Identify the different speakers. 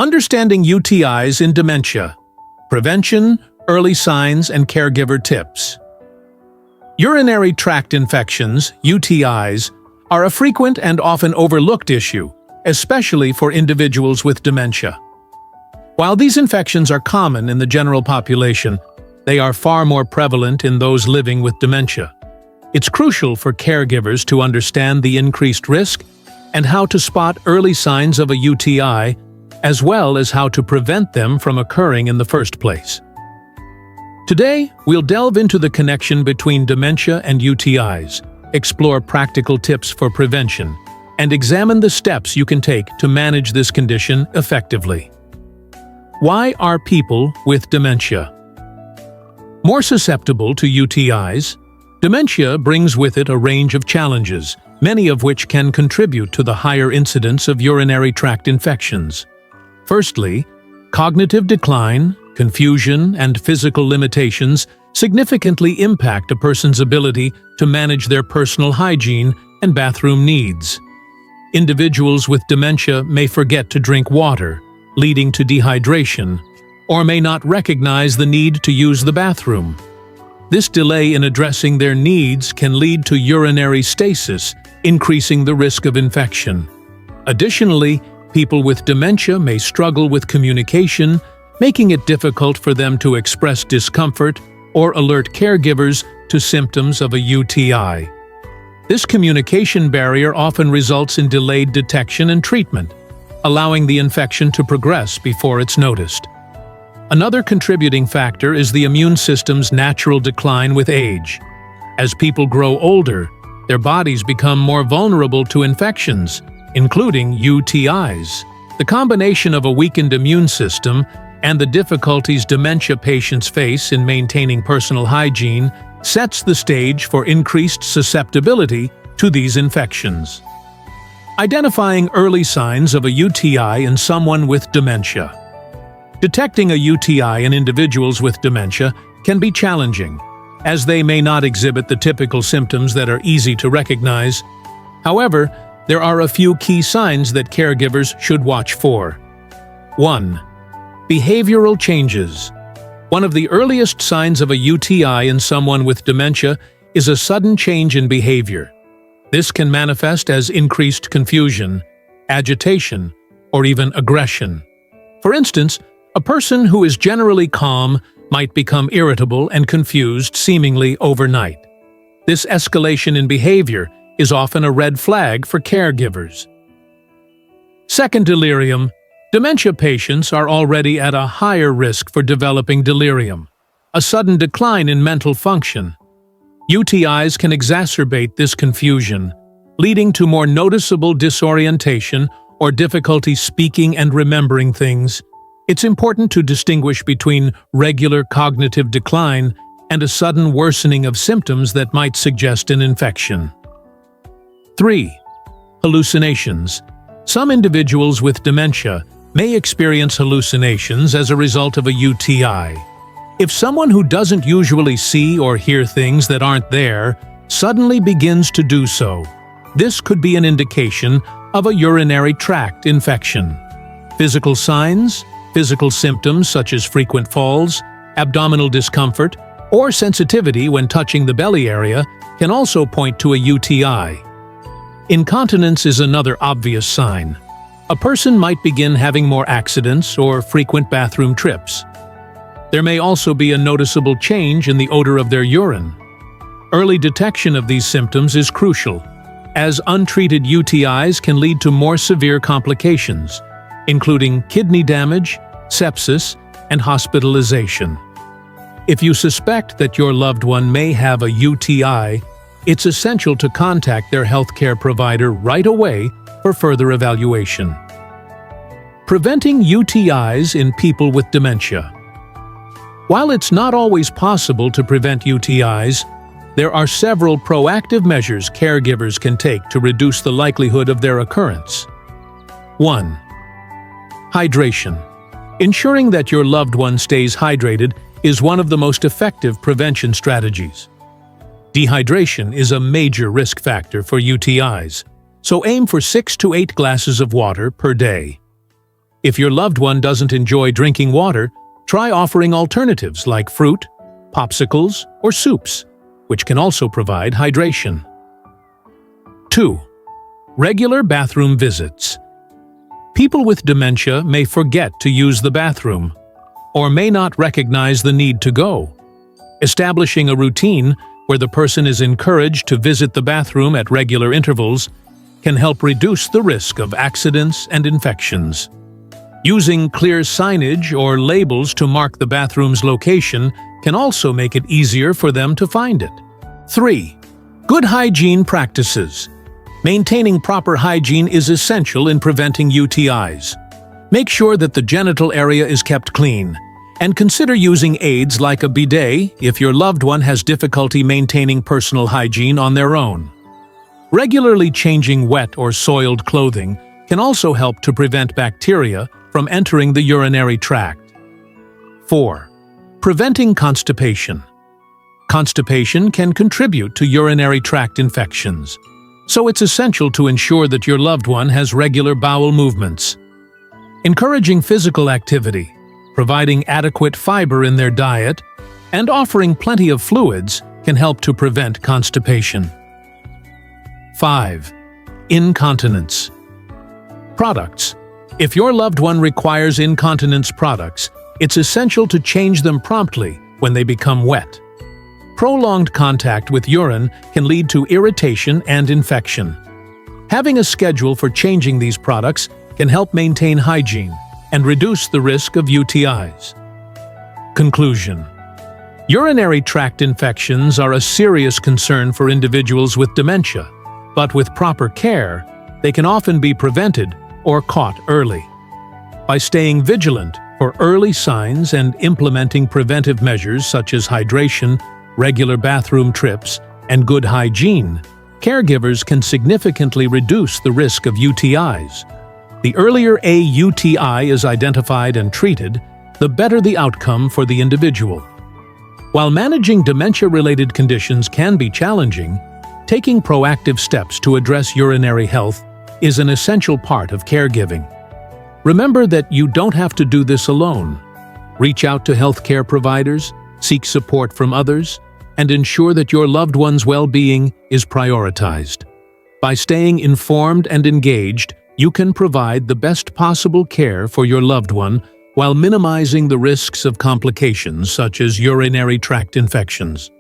Speaker 1: Understanding UTIs in dementia. Prevention, early signs, and caregiver tips. Urinary tract infections, UTIs, are a frequent and often overlooked issue, especially for individuals with dementia. While these infections are common in the general population, they are far more prevalent in those living with dementia. It's crucial for caregivers to understand the increased risk and how to spot early signs of a UTI, as well as how to prevent them from occurring in the first place. Today, we'll delve into the connection between dementia and UTIs, explore practical tips for prevention, and examine the steps you can take to manage this condition effectively. Why are people with dementia more susceptible to UTIs? Dementia brings with it a range of challenges, many of which can contribute to the higher incidence of urinary tract infections. Firstly, cognitive decline, confusion, and physical limitations significantly impact a person's ability to manage their personal hygiene and bathroom needs. Individuals with dementia may forget to drink water, leading to dehydration, or may not recognize the need to use the bathroom. This delay in addressing their needs can lead to urinary stasis, increasing the risk of infection. Additionally, people with dementia may struggle with communication, making it difficult for them to express discomfort or alert caregivers to symptoms of a UTI. This communication barrier often results in delayed detection and treatment, allowing the infection to progress before it's noticed. Another contributing factor is the immune system's natural decline with age. As people grow older, their bodies become more vulnerable to infections, including UTIs. The combination of a weakened immune system and the difficulties dementia patients face in maintaining personal hygiene sets the stage for increased susceptibility to these infections. Identifying early signs of a UTI in someone with dementia. Detecting a UTI in individuals with dementia can be challenging, as they may not exhibit the typical symptoms that are easy to recognize. However, there are a few key signs that caregivers should watch for. 1. Behavioral changes. One of the earliest signs of a UTI in someone with dementia is a sudden change in behavior. This can manifest as increased confusion, agitation, or even aggression. For instance, a person who is generally calm might become irritable and confused seemingly overnight. This escalation in behavior is often a red flag for caregivers. Second, delirium. Dementia patients are already at a higher risk for developing delirium, a sudden decline in mental function. UTIs can exacerbate this confusion, leading to more noticeable disorientation or difficulty speaking and remembering things. It's important to distinguish between regular cognitive decline and a sudden worsening of symptoms that might suggest an infection. 3. Hallucinations. Some individuals with dementia may experience hallucinations as a result of a UTI. If someone who doesn't usually see or hear things that aren't there suddenly begins to do so, this could be an indication of a urinary tract infection. Physical signs, physical symptoms such as frequent falls, abdominal discomfort, or sensitivity when touching the belly area can also point to a UTI. Incontinence is another obvious sign. A person might begin having more accidents or frequent bathroom trips. There may also be a noticeable change in the odor of their urine. Early detection of these symptoms is crucial, as untreated UTIs can lead to more severe complications, including kidney damage, sepsis, and hospitalization. If you suspect that your loved one may have a UTI, it's essential to contact their healthcare provider right away for further evaluation. Preventing UTIs in people with dementia. While it's not always possible to prevent UTIs, there are several proactive measures caregivers can take to reduce the likelihood of their occurrence. 1. Hydration. Ensuring that your loved one stays hydrated is one of the most effective prevention strategies. Dehydration is a major risk factor for UTIs, so aim for 6 to 8 glasses of water per day. If your loved one doesn't enjoy drinking water, try offering alternatives like fruit, popsicles, or soups, which can also provide hydration. 2. Regular bathroom visits. People with dementia may forget to use the bathroom, or may not recognize the need to go. Establishing a routine where the person is encouraged to visit the bathroom at regular intervals can help reduce the risk of accidents and infections. Using clear signage or labels to mark the bathroom's location can also make it easier for them to find it. 3. Good hygiene practices. Maintaining proper hygiene is essential in preventing UTIs. Make sure that the genital area is kept clean, and consider using aids like a bidet if your loved one has difficulty maintaining personal hygiene on their own. Regularly changing wet or soiled clothing can also help to prevent bacteria from entering the urinary tract. 4. Preventing constipation. Constipation can contribute to urinary tract infections, so it's essential to ensure that your loved one has regular bowel movements. Encouraging physical activity, providing adequate fiber in their diet, and offering plenty of fluids can help to prevent constipation. 5. Incontinence. Products. If your loved one requires incontinence products, it's essential to change them promptly when they become wet. Prolonged contact with urine can lead to irritation and infection. Having a schedule for changing these products can help maintain hygiene and reduce the risk of UTIs. Conclusion. Urinary tract infections are a serious concern for individuals with dementia, but with proper care, they can often be prevented or caught early. By staying vigilant for early signs and implementing preventive measures such as hydration, regular bathroom trips, and good hygiene, caregivers can significantly reduce the risk of UTIs. The earlier a UTI is identified and treated, the better the outcome for the individual. While managing dementia-related conditions can be challenging, taking proactive steps to address urinary health is an essential part of caregiving. Remember that you don't have to do this alone. Reach out to healthcare providers, seek support from others, and ensure that your loved one's well-being is prioritized. By staying informed and engaged, you can provide the best possible care for your loved one while minimizing the risks of complications such as urinary tract infections.